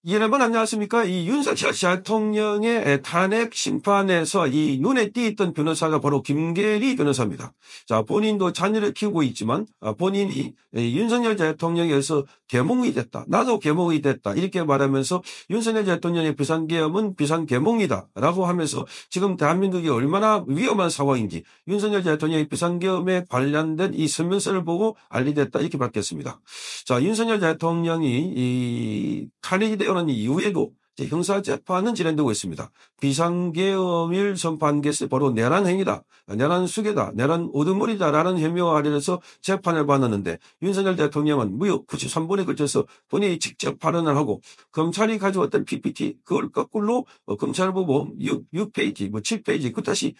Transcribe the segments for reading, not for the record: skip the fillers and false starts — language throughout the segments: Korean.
여러분 안녕하십니까? 이 윤석열 대통령의 탄핵 심판에서 이 눈에 띄었던 변호사가 바로 김계리 변호사입니다. 자, 본인도 자녀를 키우고 있지만 본인이 윤석열 대통령에서 계몽이 됐다. 나도 계몽이 됐다. 이렇게 말하면서 윤석열 대통령의 비상계엄은 비상계몽이다라고 하면서 지금 대한민국이 얼마나 위험한 상황인지 윤석열 대통령의 비상계엄에 관련된 이 설명서를 보고 알리됐다. 이렇게 밝혔습니다. 자, 윤석열 대통령이 이 탄핵이 되어는 이후에도 형사재판은 진행되고 있습니다. 비상계엄일 선포한 것이 바로 내란행위다, 내란수괴다, 내란 우두머리다라는 혐의와 관련해서 재판을 받았는데 윤석열 대통령은 무려 93번에 걸쳐서 본인이 직접 발언을 하고 검찰이 가져왔던 PPT 그걸 거꾸로 검찰 보고 6페이지, 7페이지 그 다시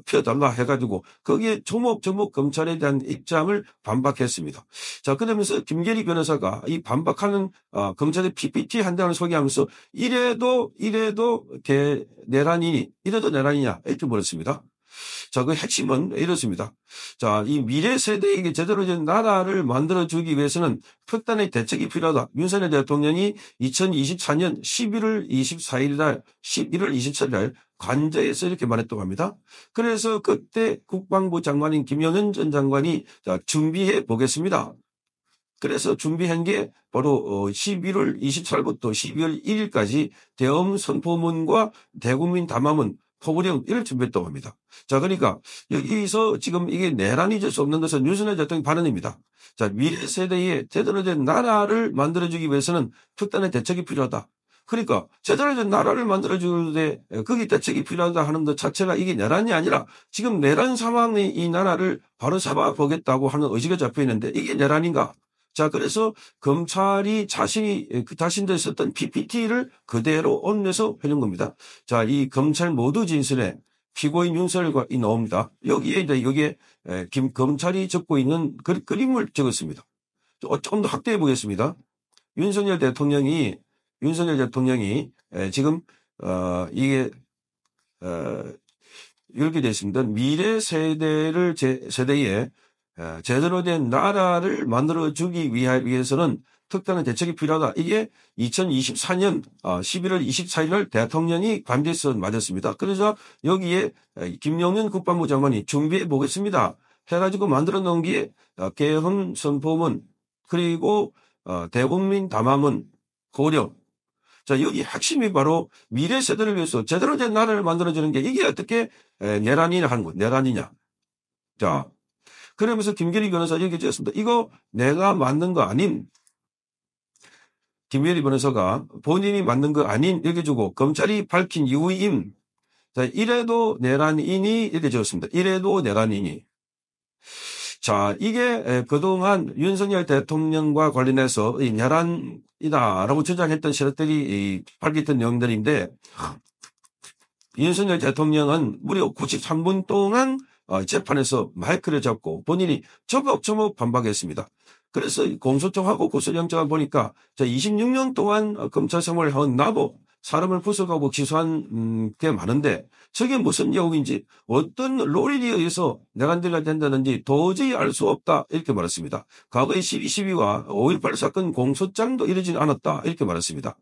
펴달라 해가지고 거기에 조목조목 검찰에 대한 입장을 반박했습니다. 자, 그러면서 김계리 변호사가 이 반박하는 검찰의 PPT 한 장을 소개하면서 이래도 내란이니 이래도 내란이냐 이렇게 물었습니다. 자, 그 핵심은 이렇습니다. 자, 이 미래 세대에게 제대로 된 나라를 만들어주기 위해서는 특단의 대책이 필요하다. 윤석열 대통령이 2024년 11월 24일 날, 11월 27일 날 관저에서 이렇게 말했다고 합니다. 그래서 그때 국방부 장관인 김영현 전 장관이 자, 준비해 보겠습니다. 그래서 준비한 게 바로 11월 24일부터 12월 1일까지 대엄 선포문과 대국민 담화문, 포부령 이를 준비했다고 합니다. 자, 그러니까 여기서 지금 이게 내란이 될 수 없는 것은 윤석열 대통령 발언입니다. 자, 미래 세대에 제대로 된 나라를 만들어주기 위해서는 특단의 대책이 필요하다. 그러니까 제대로 된 나라를 만들어주는데 거기 대책이 필요하다 하는 것 자체가 이게 내란이 아니라 지금 내란 상황의 이 나라를 바로 잡아보겠다고 하는 의지가 잡혀 있는데 이게 내란인가? 자, 그래서 검찰이 자신들 썼던 PPT를 그대로 옮겨서 해준 겁니다. 자, 이 검찰 모두 진술에 피고인 윤석열과 나옵니다. 여기에 검찰이 적고 있는 그림을 적었습니다. 조금 더 확대해 보겠습니다. 윤석열 대통령이 지금 이게 이렇게 되어 있습니다. 미래 세대에 제대로 된 나라를 만들어주기 위해서는 특단의 대책이 필요하다. 이게 2024년 11월 24일 날 대통령이 관제에서 맞았습니다. 그래서 여기에 김용현 국방부 장관이 준비해 보겠습니다. 해가지고 만들어 놓은 게 계엄 선포문 그리고 대국민 담화문 고려. 자, 여기 핵심이 바로 미래 세대를 위해서 제대로 된 나라를 만들어주는 게 이게 어떻게 내란이냐 하는 거, 내란이냐. 자, 그러면서 김계리 변호사 얘기했습니다. 이거 내가 만든 거 아닌, 김계리 변호사가 본인이 만든 거 아닌 이렇게 주고 검찰이 밝힌 이유임. 자, 이래도 내란이니 이렇게 적었습니다. 이래도 내란이니. 자, 이게 그동안 윤석열 대통령과 관련해서 이 내란이다라고 주장했던 세력들이 밝혔던 내용들인데 윤석열 대통령은 무려 93분 동안 재판에서 마이크를 잡고 본인이 조목조목 반박했습니다. 그래서 공소청하고 구속영장을 보니까 26년 동안 검찰 생활을 한 나도 사람을 구속하고 기소한 게 많은데 저게 무슨 내용인지 어떤 로리에 의해서 내란죄가 된다는지 도저히 알 수 없다 이렇게 말했습니다. 과거의 12.12와 5.18 사건 공소장도 이러지 않았다 이렇게 말했습니다.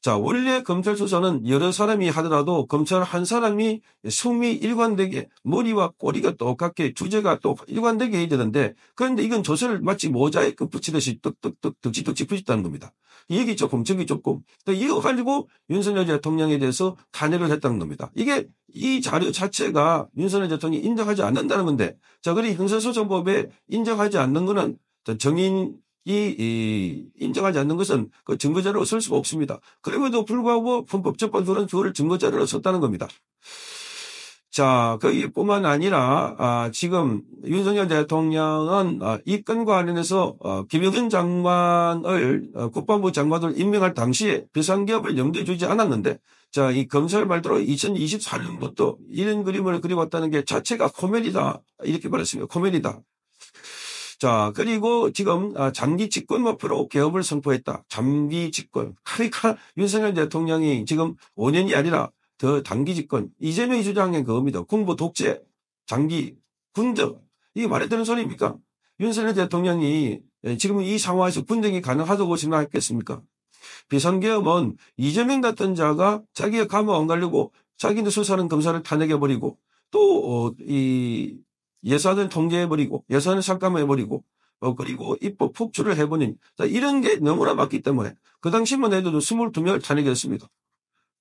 자, 원래 검찰 수사는 여러 사람이 하더라도 검찰 한 사람이 숨이 일관되게 머리와 꼬리가 똑같게 주제가 또 일관되게 해야 되는데 그런데 이건 조서를 마치 모자이크 붙이듯이 뚝뚝뚝 덕지덕지 붙였다는 겁니다. 여기 조금 저기 조금 이거 가지고 윤석열 대통령에 대해서 탄핵을 했다는 겁니다. 이게 이 자료 자체가 윤석열 대통령이 인정하지 않는다는 건데 자, 그리고 형사소송법에 인정하지 않는 거는 정인 인정하지 않는 것은 그 증거자료로 쓸 수가 없습니다. 그럼에도 불구하고 헌법재판소는 그거를 증거자료로 썼다는 겁니다. 자, 그뿐만 아니라 지금 윤석열 대통령은 이 건과 관련해서 김영현 장관을 국방부 장관을 임명할 당시에 비상계엄을 염두에 두지 않았는데 자, 이 검찰 말대로 2024년부터 이런 그림을 그려왔다는 게 자체가 코미디다 이렇게 말했습니다. 코미디다. 자, 그리고 지금 장기 집권 목표로 개업을 선포했다. 장기 집권. 그러니까 윤석열 대통령이 지금 5년이 아니라 더 단기 집권. 이재명이 주장한 그겁니다. 군부 독재, 장기, 군적. 이게 말이 되는 소리입니까? 윤석열 대통령이 지금 이 상황에서 군정이 가능하다고 생각했겠습니까? 비상계엄은 이재명 같은 자가 자기가 감옥 안 가려고 자기는 수사는 검사를 탄핵해버리고 또, 이 예산을 통제해버리고 예산을 삭감해버리고 그리고 입법 폭주를 해버린 자, 이런 게 너무나 많기 때문에 그 당시만 해도 22명을 탄핵했습니다.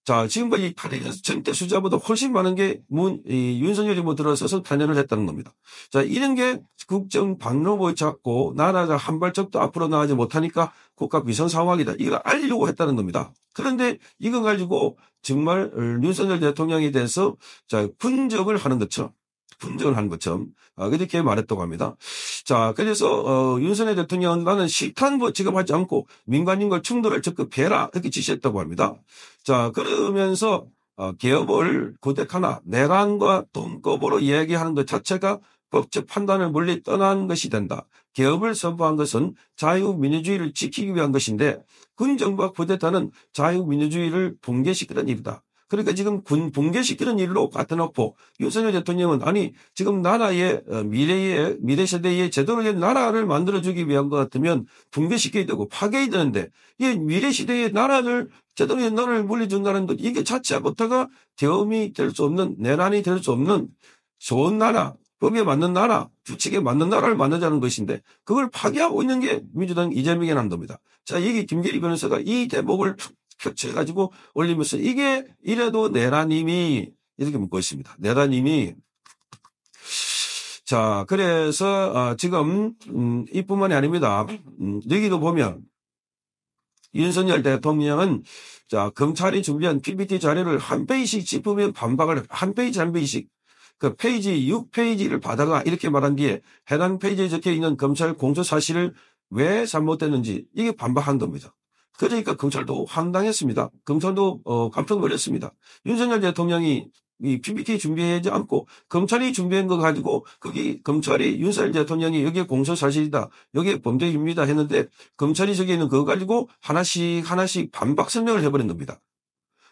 자, 지금까지 탄핵에서 전대 숫자보다 훨씬 많은 게 윤석열이 들어서서 탄핵을 했다는 겁니다. 자, 이런 게 국정 방로를 잡고 나라가 한 발짝도 앞으로 나가지 못하니까 국가 비상 상황이다. 이걸 알리려고 했다는 겁니다. 그런데 이거 가지고 정말 윤석열 대통령에 대해서 자, 분석을 하는 것처럼 그렇게 말했다고 합니다. 자, 그래서 윤석열 대통령은 나는 실탄 지급하지 않고 민간인과 충돌을 적극 피해라 이렇게 지시했다고 합니다. 자, 그러면서 개업을 구대하나 내란과 돈급으로 이야기하는 것 자체가 법적 판단을 멀리 떠난 것이 된다. 개업을 선포한 것은 자유민주주의를 지키기 위한 것인데 군 정부와 쿠데타는 자유민주주의를 붕괴시키는 일이다. 그러니까 지금 군 붕괴시키는 일로 갖다 놓고 윤석열 대통령은 아니 지금 나라의 미래 세대의 제대로 된 나라를 만들어주기 위한 것 같으면 붕괴시켜야 되고 파괴해야 되는데 이 미래 시대의 나라를 제대로 된 나라를 물려준다는 것 이게 자체부터가 대엄이 될 수 없는 내란이 될 수 없는 좋은 나라 법에 맞는 나라 규칙에 맞는 나라를 만들자는 것인데 그걸 파괴하고 있는 게 민주당 이재명의 남도입니다. 자, 여기 김계리 변호사가 이 대목을 펼쳐가지고 올리면서 이게 이래도 내란임이 이렇게 묻고 있습니다. 내란임이 자 그래서 지금 이뿐만이 아닙니다. 여기도 보면 윤석열 대통령은 자 검찰이 준비한 PPT 자료를 한 페이지씩 짚으면 반박을 한 페이지씩 그 페이지 6페이지를 받아가 이렇게 말한 뒤에 해당 페이지에 적혀 있는 검찰 공소 사실을 왜 잘못됐는지 이게 반박한 겁니다. 그러니까 검찰도 황당했습니다. 검찰도 깜짝 놀랐습니다. 윤석열 대통령이 이 PPT 준비하지 않고 검찰이 준비한 거 가지고 거기 검찰이 윤석열 대통령이 여기에 공소사실이다. 여기에 범죄입니다 했는데 검찰이 저기 있는 그거 가지고 하나씩 반박 설명을 해버린 겁니다.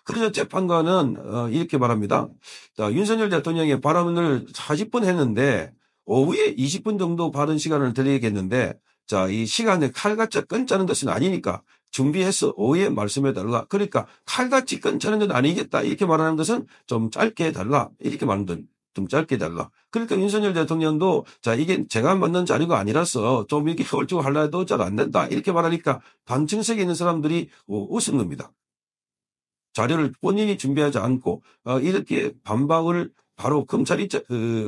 그래서 재판관은 이렇게 말합니다. 자, 윤석열 대통령의 발언을 40분 했는데 오후에 20분 정도 받은 시간을 드리겠는데 자, 이 시간에 칼같이 끊자는 것은 아니니까 준비해서 오후에 말씀해달라. 그러니까 칼같이 끊자는 건 아니겠다. 이렇게 말하는 것은 좀 짧게 해달라. 이렇게 말하는 건 좀 짧게 해달라. 그러니까 윤석열 대통령도 자, 이게 제가 만든 자료가 아니라서 좀 이렇게 헐쭉 하려 해도 잘 안 된다. 이렇게 말하니까 방청석에 있는 사람들이 웃은 겁니다. 자료를 본인이 준비하지 않고 이렇게 반박을 바로 검찰이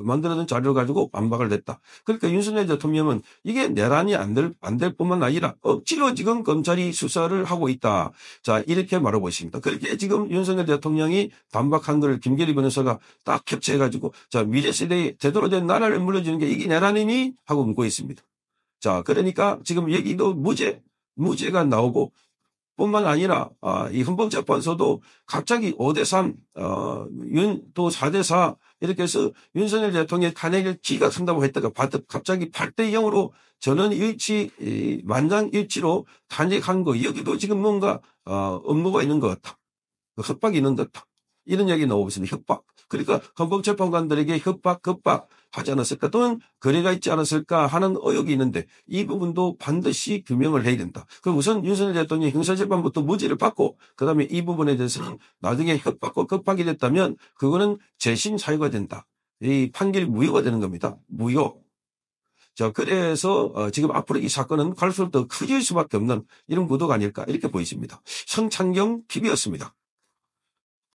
만들어낸 자료를 가지고 반박을 냈다. 그러니까 윤석열 대통령은 이게 내란이 안 될 뿐만 아니라 억지로 지금 검찰이 수사를 하고 있다. 자 이렇게 말하고 있습니다. 그렇게 지금 윤석열 대통령이 반박한 걸 김계리 변호사가 딱 캡처해가지고 자 미래 세대에 제대로 된 나라를 물려주는 게 이게 내란이니 하고 묻고 있습니다. 자 그러니까 지금 여기도 무죄가 나오고 뿐만 아니라 이 헌법재판소도 갑자기 5대3 또 4대4 이렇게 해서 윤석열 대통령의 탄핵을 기각한다고 했다가 갑자기 8대0으로 전원 만장일치로 탄핵한 거 여기도 지금 뭔가 업무가 있는 것 같다. 협박이 있는 것 같다. 이런 얘기 나오고 있습니다. 협박. 그러니까 헌법재판관들에게 협박 하지 않았을까 또는 거래가 있지 않았을까 하는 의혹이 있는데 이 부분도 반드시 규명을 해야 된다. 그럼 우선 윤석열 대통령이 형사재판부터 무죄를 받고 그다음에 이 부분에 대해서는 나중에 협박과 급박이 됐다면 그거는 재심 사유가 된다. 이 판결이 무효가 되는 겁니다. 무효. 자, 그래서 지금 앞으로 이 사건은 갈수록 더 커질 수밖에 없는 이런 구도가 아닐까 이렇게 보이십니다. 성창경 PB였습니다.